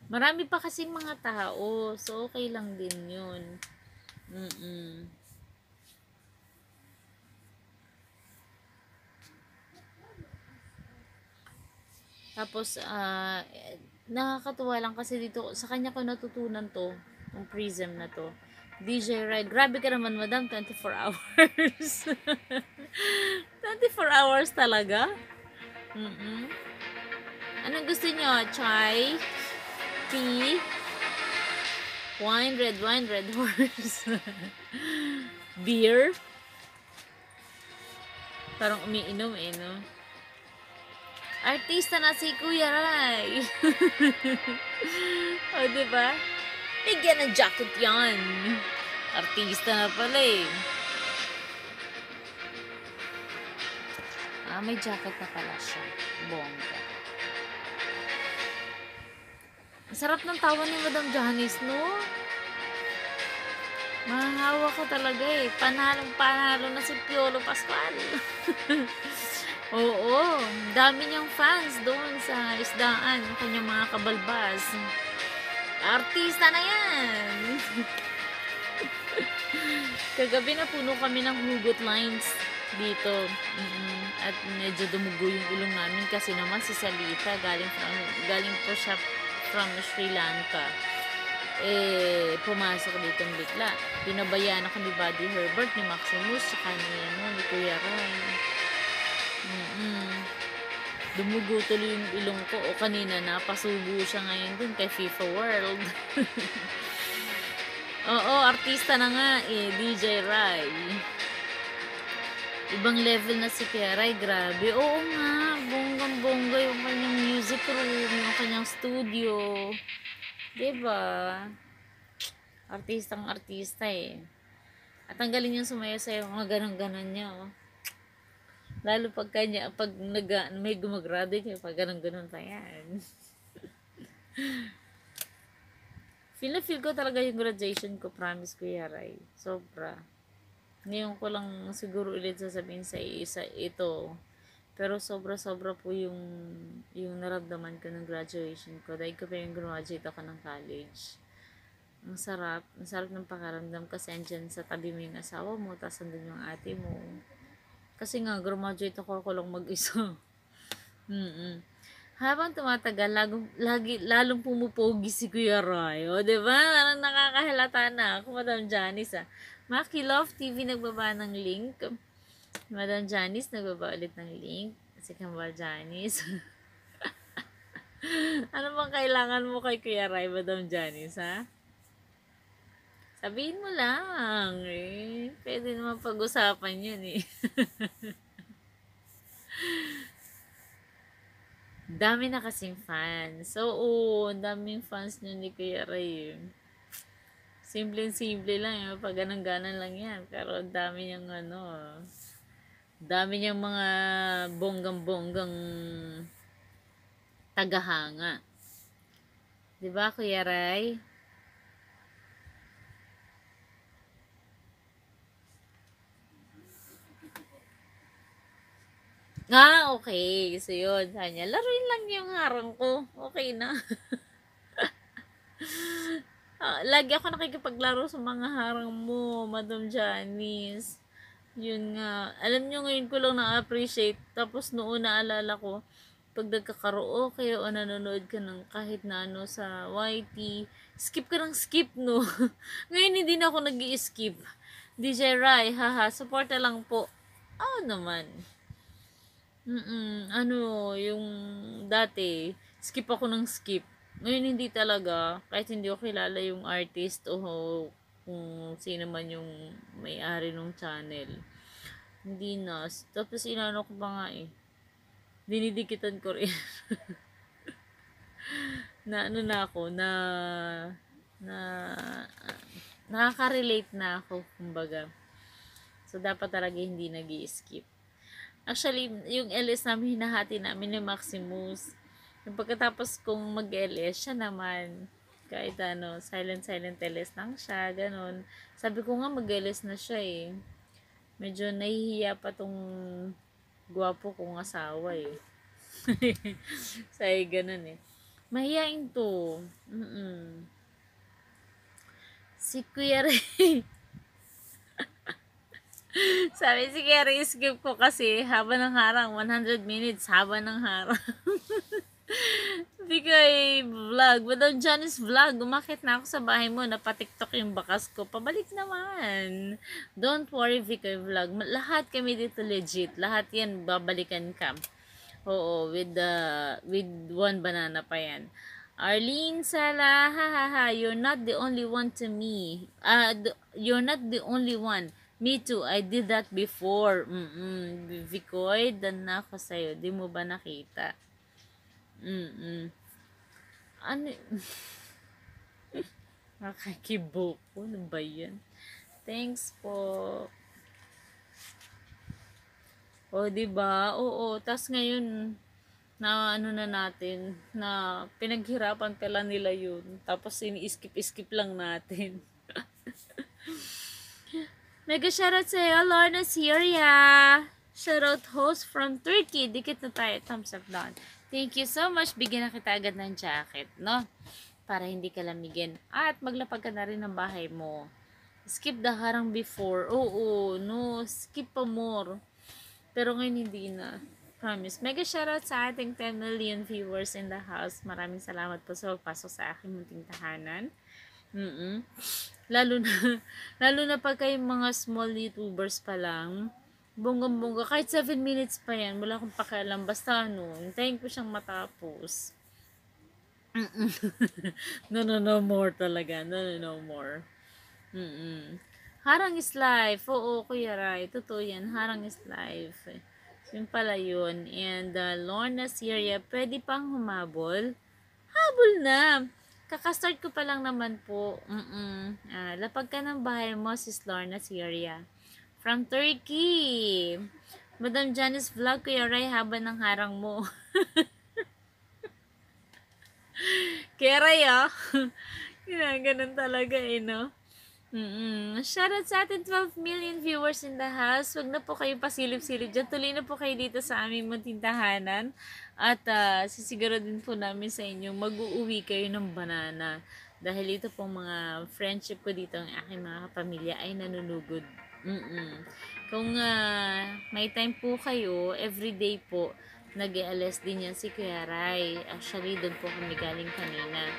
Marami pa kasing mga tao. So, okay lang din yun. Tapos, nakakatuwa lang kasi dito, sa kanya ko natutunan to, yung prism na to. DJ Rai, grabe ka naman madam, 24 hours. 24 hours talaga? Anong gusto nyo? Chai? Tea? Wine, red horse. Beer? Parang umiinom no? Artista na si Kuya Rai. O, diba? Bigyan ng jacket yan. Artista na pala may jacket na pala siya. Bongga. Ang sarap ng tawa ni Madam Janice, no? Mahahawa ka talaga Panalo na si Piolo Pascual. Oo, dami niyang fans doon sa isdaan, yung kanyang mga kabalbas. Artista na yan! Kagabi na puno kami ng hugot lines dito. At medyo dumugo yung ulong namin kasi naman si Salita galing po siya from Sri Lanka. Pumasok dito bigla. Pinabayaan ako ni Buddy Herbert, ni Maximus, saka ni Kuya Rai. Dumugo tuloy yung ilong ko. O kanina napasubo siya ngayon dun kay FIFA World. Oo, artista na nga DJ Rai. Ibang level na si Kuya Rai, grabe. Oo nga, bonggang-bongga yung kanyang music room, yung kanyang studio. Diba? Artistang artista At ang galing niyang sumayaw sa'yo, mga ganang-ganan niya Lalo pag may gumagraduate kayo, pag ganun pa yan. Feel ko talaga yung graduation ko, promise Kuya Rai. Sobra. Ngayon ko lang siguro ulit sasabihin sa isa ito. Pero sobra po yung naramdaman ko ng graduation ko. Dahil ko pa yung graduate ako ng college. Ang sarap ng pakaramdam kasi andyan sa tabi mo yung asawa mo, tapos andun yung ate mo. Kasi nga, graduate ako lang mag-isa. Habang tumatagal, lalong pumupogi si Kuya Rai. O, diba? Parang nakakahalata na ako, Madam Janice, Maki Love TV nagbaba ng link. Madam Janice nagbaba ulit ng link. Si Kambal Janice. Ano bang kailangan mo kay Kuya Rai, Madam Janice, Sabihin mo lang, Pwede naman pag-usapan yun, Dami na kasing fans. Oo, daming fans nyo ni Kuya Ray. Simple lang, pag ganang-ganan lang yan. Pero dami niyang dami niyang mga bonggang-bonggang tagahanga. Diba, Kuya Ray? Okay. So, yun. Sabi niya, laruin lang yung harang ko. Okay na. Lagi ako nakikipaglaro sa mga harang mo, Madam Janice. Yun nga. Alam nyo, ngayon ko lang na-appreciate. Tapos noon naalala ko, pag nagkakaraoke o nanonood ka ng kahit na ano sa YT, skip ka ng skip, no? Ngayon hindi na ako nag-i-skip. DJ Rai, haha, suporta lang po. Naman. Yung dati, skip ako ng skip. Ngayon hindi talaga, kahit hindi ko kilala yung artist o kung sino man yung may-ari ng channel. Hindi na. Tapos inano ko pa nga eh. Dinidikitan ko rin. na ano na ako, na nakaka-relate na ako, kumbaga. So, dapat talaga hindi nag-i-skip. Actually, yung LS namin, hinahati namin ni Maximus. Yung pagkatapos kong mag-LS, siya naman, kahit silent LS lang siya, ganun. Sabi ko nga mag-LS na siya eh. Medyo nahihiya pa tong gwapo kong asawa eh. Say, ganun eh. Mahihain to. Si Kuya Ray. Sabi si Kuya Ray, skip ko kasi haba ng harang. 100 minutes, haba ng harang. Bikoy vlog. Madam Janice vlog. Umakit na ako sa bahay mo. Napatiktok yung bakas ko. Pabalik naman. Don't worry, Bikoy vlog. Lahat kami dito legit. Lahat yan, babalikan ka. Oo, with one banana pa yan. Arlene Sala, ha, you're not the only one to me. You're not the only one. Me too, I did that before. Vikoy, dan na ako sa'yo. Di mo ba nakita? Ano? Nakakiboko. Ano ba yan? Thanks po. Diba? Oo. Tas ngayon, na na natin, na pinaghirapan pala nila yun. Tapos ini-skip lang natin. Mega shoutout sa'yo, Lorna Syria. Shoutout host from Turkey. Dikit na tayo. Thumbs up down. Thank you so much. Bigyan na kita agad ng jacket, no? Para hindi ka lamigin. At maglapag ka na rin ng bahay mo. Skip the harang before. Oo, no. Skip pa more. Pero ngayon hindi na. Promise. Mega shoutout sa ating 10 million viewers in the house. Maraming salamat po sa pagpasok sa aking munting tahanan. Lalo na pag kayong mga small YouTubers pa lang, bonggang-bongga, kahit 7 minutes pa yan, wala akong pakialam, basta hintayin ko siyang matapos. No more talaga, no more. Harang is life. Oo, Kuya Rai, totoo yan, harang is life. Yun pala yun. And Lorna Syria, pwede pang humabol? Habol na! Kakastart ko pa lang naman po. Lapag ka ng bahay mo, sis Lorna Syria. From Turkey. Madam Janice vlog, Kuya Ray, haba ng harang mo. Kuya Ray, ganun talaga no? Shoutout sa atin 12 million viewers in the house. Wag na po kayo pasilip-silip dyan. Tuloy na po kayo dito sa aming munting tahanan. At sisiguro din po namin sa inyo, mag-uuwi kayo ng banana. Dahil ito pong mga friendship ko dito, ang aking mga kapamilya ay nanunugod. Kung may time po kayo, everyday po, nag-i-alas din yan si Kuya Ray. Actually, doon po kami galing kanina.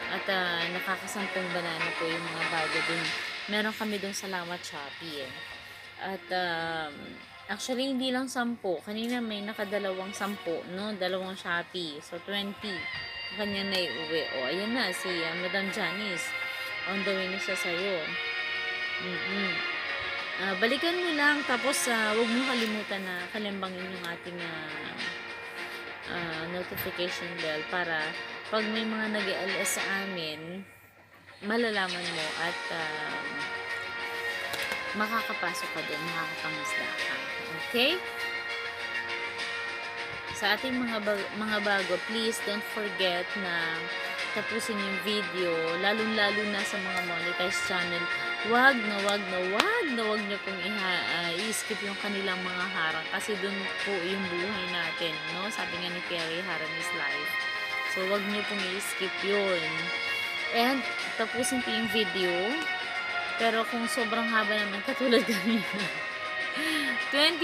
At nakakasampung banana po yung mga bago dun. Meron kami dun sa Salamat Shopee eh. At actually, hindi lang 10. Kanina may nakadalawang 10, no? Dalawang Shopee. So, 20. Kanya na iuwi. Ayan na, si Madam Janice. On the way na siya sa'yo. Balikan mo lang. Tapos, huwag mo kalimutan na kalimbangin yung ating notification bell para pag may mga nag-i-LS sa amin, malalaman mo at makakapasok ka doon, makakapangisda ka. Okay? Sa ating mga bago, please don't forget na tapusin yung video, lalong-lalo na sa mga monetized channel. wag niyo pong i-skip yung kanilang mga harang kasi dun po yung buhay natin, no? Sabi nga ni Kerry, harang is life. So, wag niyo pong i-skip yun. And, tapusin ko yung video. Pero kung sobrang haba naman, katulad kanina, 20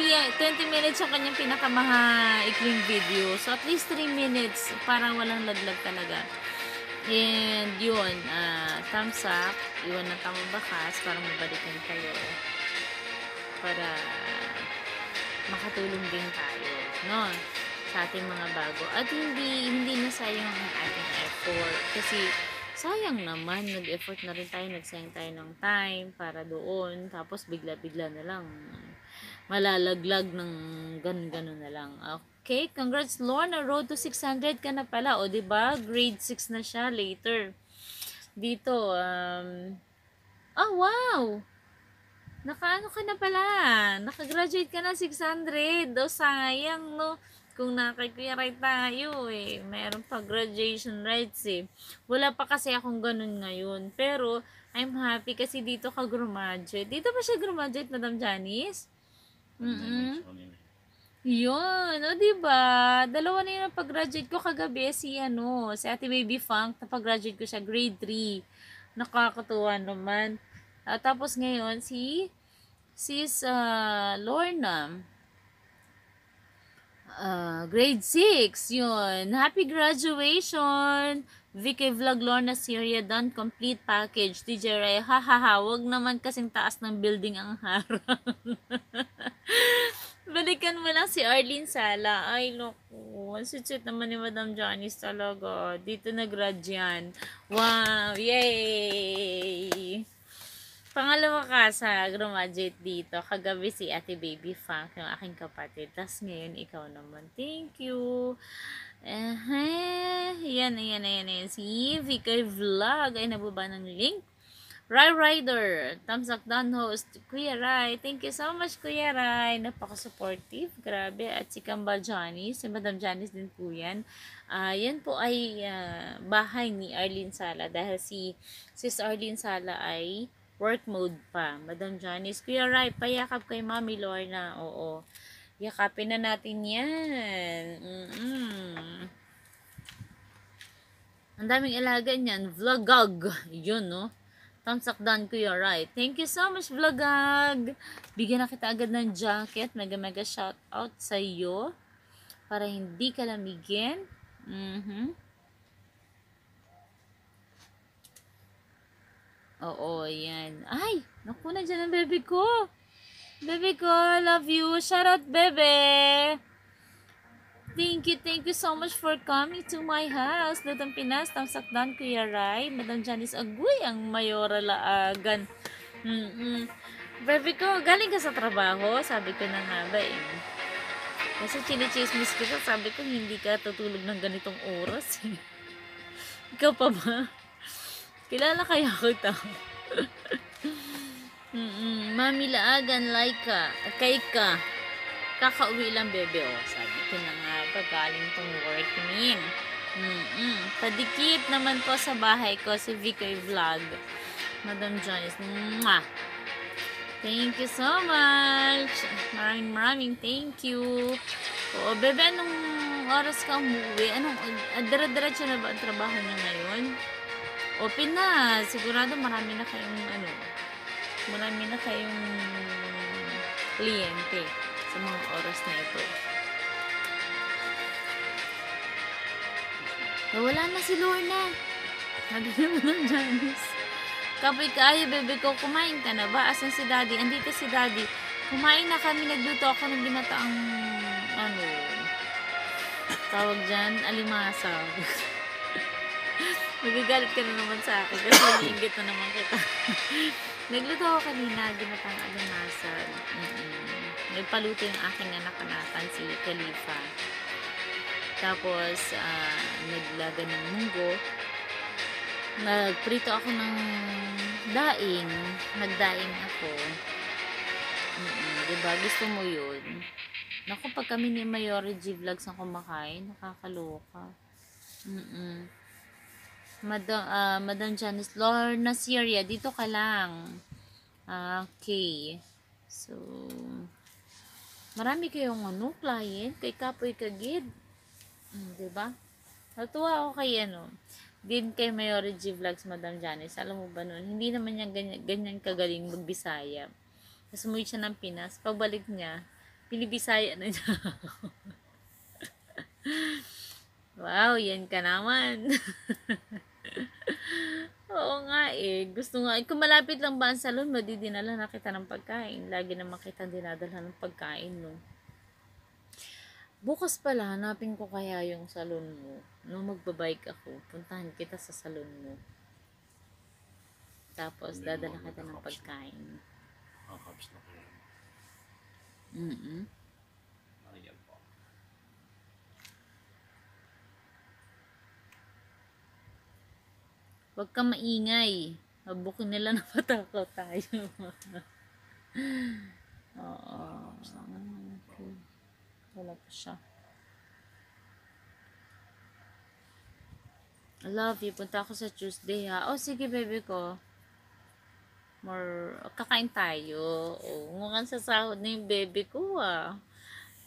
minutes yung kanyang pinakamaikling video. So, at least 3 minutes, parang walang laglag talaga. And, yun, thumbs up, iwan ng tamang bakas para mabalikan kayo. Para makatulong din tayo, no? Sa ating mga bago. At hindi na sayang ang ating effort. Kasi, sayang naman, nag-effort na rin tayo, nagsayang tayo ng time para doon. Tapos, bigla-bigla na lang malalaglag ng ganun na lang. Okay, congrats Lorna, road to 600 ka na pala. O, diba? Grade 6 na siya later. Dito, wow! Nakaano ka na pala? Nakagraduate ka na 600. O, sayang, no? Kung nakikuya right tayo, mayroon pa graduation rights, Wala pa kasi akong ganun ngayon. Pero, I'm happy kasi dito ka graduate. Dito pa siya graduate, Madam Janice? Yun, o diba? Dalawa na yun ang pag-graduate ko kagabi, si Ate Baby Funk, napag-graduate ko siya, grade 3. Nakakatuwa naman. Tapos ngayon, Sis Lorna, grade 6, yun. Happy graduation! VK Vlog Lorna Syria done complete package. DJ Ray, hahaha, wag naman kasing taas ng building ang harang. Balikan mo lang si Arlene Sala. Ay, loko. Sweet naman ni Madam Janice talaga. Dito nag-grad yan. Wow! Yay! Pangalawa ka sa graduate dito. Kagabi si Ate Baby Funk, yung aking kapatid. Tapos ngayon, ikaw naman. Thank you. Yan. Si VK Vlog ay nababa ng link. Rai Rider, thumbs up down host. Kuya Rai, thank you so much Kuya Rai. Napaka-supportive, grabe. At si Kambal Janice, si Madam Janice din po yan. Yan po ay bahay ni Arlene Sala dahil si Sis Arlene Sala ay work mode pa. Madam Janice, Kuya Rai, payakap kay Mami Lorna. Oo, yakapin na natin yan. Ang daming alaga niyan. Vlogag. Yun, no? Thumbs up down, Kuya Rai. Thank you so much, Vlogag. Bigyan na kita agad ng jacket. Mega shout out sa iyo. Para hindi ka lamigin. Oo, yan. Ay, naku na dyan ang bebe ko. Bebe ko, love you. Shout out, bebe. Thank you so much for coming to my house. Lutong Pinas, thumbs up down, Kuya Rai. Madam Janice Aguy, ang mayora laagan. Baby ko, galing ka sa trabaho? Sabi ko na nga ba Kasi chinichismis kita, sabi ko hindi ka tutulog ng ganitong oras. Ikaw pa ba? Kilala kaya ko ito? Mami laagan, Laika, Kaika. Kakauwi lang, bebe, sabi ko na nga ba, galing tong working. Padikit naman po sa bahay ko, si VK Vlog. Madam Janice, thank you so much. Maraming thank you. Oo, bebe, anong oras ka umuwi? Dira-diretso na ba ang trabaho niya ngayon? Open na. Sigurado marami na kayong kliyente sa mga oras na ito. Wala na si Lorna. Sabi naman ng Janice. Kapoy kaya, bebe ko, kumain ka na ba? Asan si Daddy? Andito si Daddy. Kumain na kami, nagluto ako ng ginataang tawag dyan, alimasag. Magagalit ka na naman sa akin kasi naiingit na naman kita. Nagluto ako kanina, ginataang alimasag. Nagpaluto yung aking anak-anakan, si Khalifa. Tapos, naglaga ng munggo. Nagprito ako ng daing. Nagdaing ako. Diba? Gusto mo yun? Naku, pag kami ni Mayori G Vlogs ang kumakain, nakakaloka. Madam Janice, Lorna Syria, dito ka lang. Okay. So, marami kayong client kay Kapoy Kagid. Diba? Natuwa ako kay din kay Mayore G Vlogs, Madam Janice. Alam mo ba nun, hindi naman niya ganyan kagaling magbisaya. Tapos umuwi siya ng Pinas. Pagbalik niya, pinibisaya na niya. Wow, yan ka naman. Oo nga Gusto nga. Kung malapit lang ba ang salon, madidinala na kita ng pagkain. Lagi naman kita dinadala ng pagkain, no? Bukas pala, hanapin ko kaya yung salon mo. Nung magbabike ako, puntahan kita sa salon mo. Tapos, dadala kita ng pagkain. Hubs na kayo. Ayan po. Huwag ka maingay. Mabukin nila na patakaw tayo. Oo. Okay. Wala pa siya. I love you. Punta ako sa Tuesday, ha? Oh, sige, baby ko. Kakain tayo. Oh, mukhang sasahod na yung baby ko,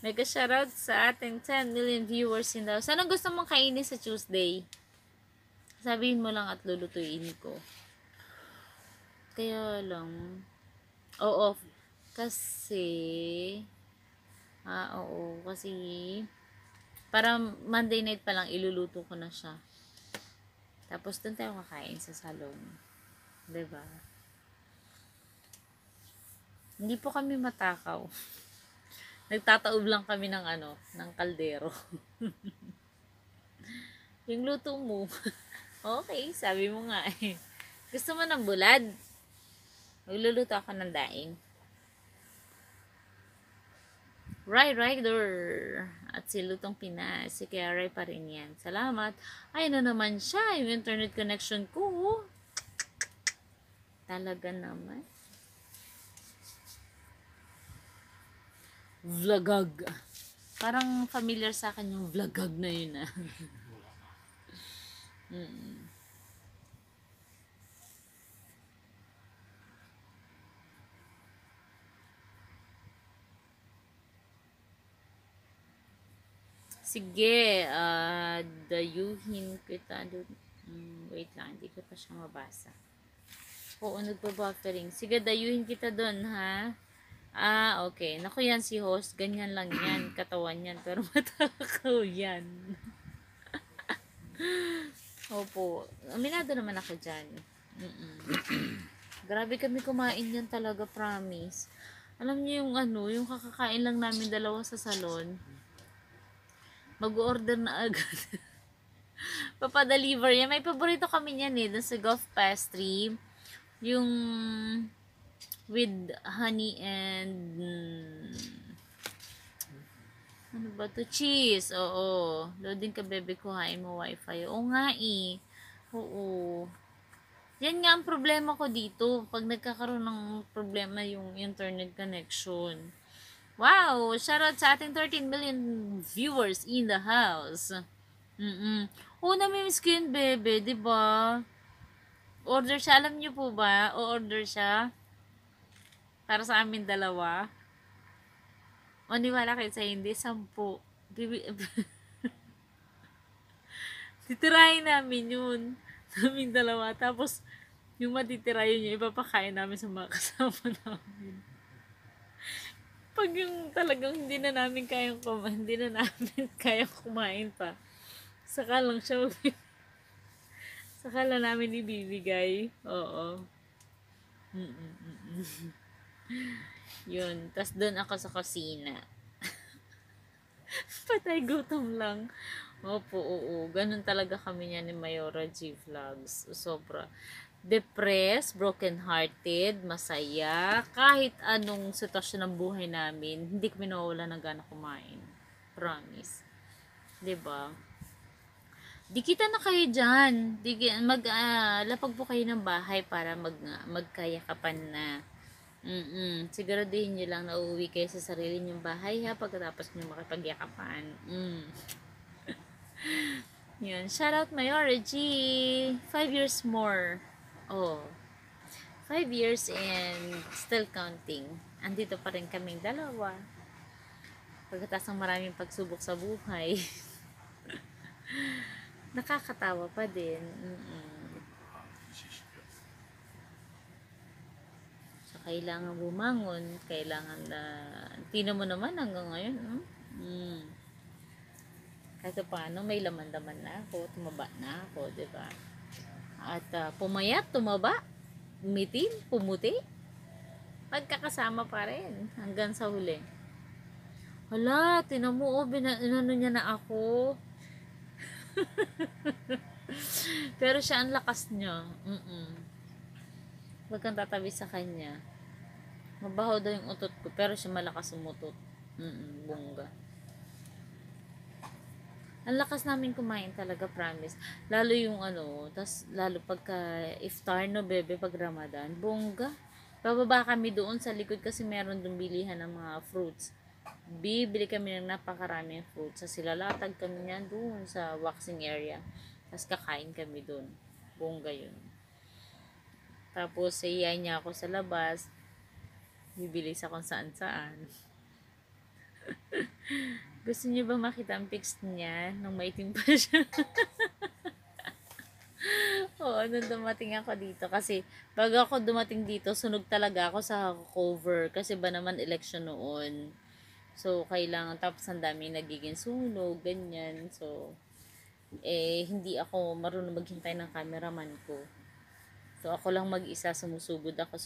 Mega shoutout sa ating 10 million viewers in the house. Ano gusto mong kainin sa Tuesday? Sabihin mo lang at lulutuin ko. Kaya lang. Oo. Kasi oo. Kasi para Monday night pa lang iluluto ko na siya. Tapos doon tayo kakain sa salon. Diba? Hindi po kami matakaw. Nagtataob lang kami ng ng kaldero. Yung luto mo. Okay, sabi mo nga Gusto mo ng bulad? Magluluto ako ng daing. Rider. At si Lutong Pinas. Si Kiaray pa rin yan. Salamat. Ay, naman siya. Yung internet connection ko. Talaga naman. Vlogag. Parang familiar sa akin yung vlogag na yun, Sige, dayuhin kita doon. Wait lang, hindi ko pa siya mabasa. Oo, nagpa-buffering. Sige, dayuhin kita doon, ha? Okay. Naku yan si host. Ganyan lang yan. Katawan yan. Pero matakaw yan. Opo. Aminado naman ako dyan. Grabe kami kumain yan talaga, promise. Alam niyo yung yung kakakain lang namin dalawa sa salon. Mag-order na agad. Papadeliver yan. May paborito kami yan dun sa Golf Pastry. Yung with honey and ano ba to? Cheese. Oo. Loading ka, bebe ko. Hain mo wifi. Oo nga Oo. Yan nga ang problema ko dito. Pag nagkakaroon ng problema yung internet connection. Wow! Shoutout sa ating 13 million viewers in the house. Oo, namimiss ko yun, bebe. Diba? Order siya. Alam niyo po ba? O-order siya. Para sa amin dalawa. O, niwala kayo sa hindi. 10. Titirahin namin yun. Namin dalawa. Tapos, yung matitira yun yung ipapakain namin sa mga kasama namin. Pag yung talagang hindi na namin kayang kumain pa. Saka lang siya saka lang namin ibibigay. Oo. Yun. Tas doon ako sa kusina. Patay gutom lang. Opo, oo. Ganun talaga kami niya ni Mayora G Vlogs. Sobra. Depressed, broken-hearted, masaya. Kahit anong sitwasyon ng buhay namin, hindi kami nawawala ng gana kumain. Promise. Diba? Dikita na kayo dyan. Lapag po kayo ng bahay para magkayakapan na. Siguraduhin nyo lang na uuwi kayo sa sarili nyong bahay, ha, pagkatapos nyo makipagyakapan. Yun. Shoutout Mayora G. 5 years more. Oh. 5 years and still counting. Andito pa rin kaming dalawa. Pagkatapos ng maraming pagsubok sa buhay, nakakatawa pa din. So, kailangan bumangon, kailangan na, tino mo naman hanggang ngayon, kahit paano, may laman-laman na ako, tumaba na ako, di ba? At pumayat, tumaba, umitim, pumuti, pagkakasama pa rin, hanggang sa huli. Hala, tinan mo, inano niya na ako. Pero siya, ang lakas niya. Huwag kang tatabi sa kanya. Mabaho daw yung utot ko, pero siya malakas umutot. Bongga. Ang lakas namin kumain talaga, promise. Lalo yung tas lalo pagka iftar no, bebe, pag Ramadan, bongga. Bababa kami doon sa likod kasi meron doon bilihan ng mga fruits. Bibili kami ng napakaraming fruits. Sa silalatag kami niyan doon sa waxing area. Tapos kakain kami doon. Bongga yun. Tapos iyayin niya ako sa labas. Bibili sa kung saan saan. Gusto niyo ba makita ang pics niya nung maitim pa siya? Oo, nung dumating ako dito. Kasi, bago ako dumating dito, sunog talaga ako sa cover. Kasi ba naman election noon. So, kailangan, tapos ang dami nagiging sunog, ganyan. So, hindi ako marunong maghintay ng cameraman ko. So, ako lang mag-isa, sumusugod ako sa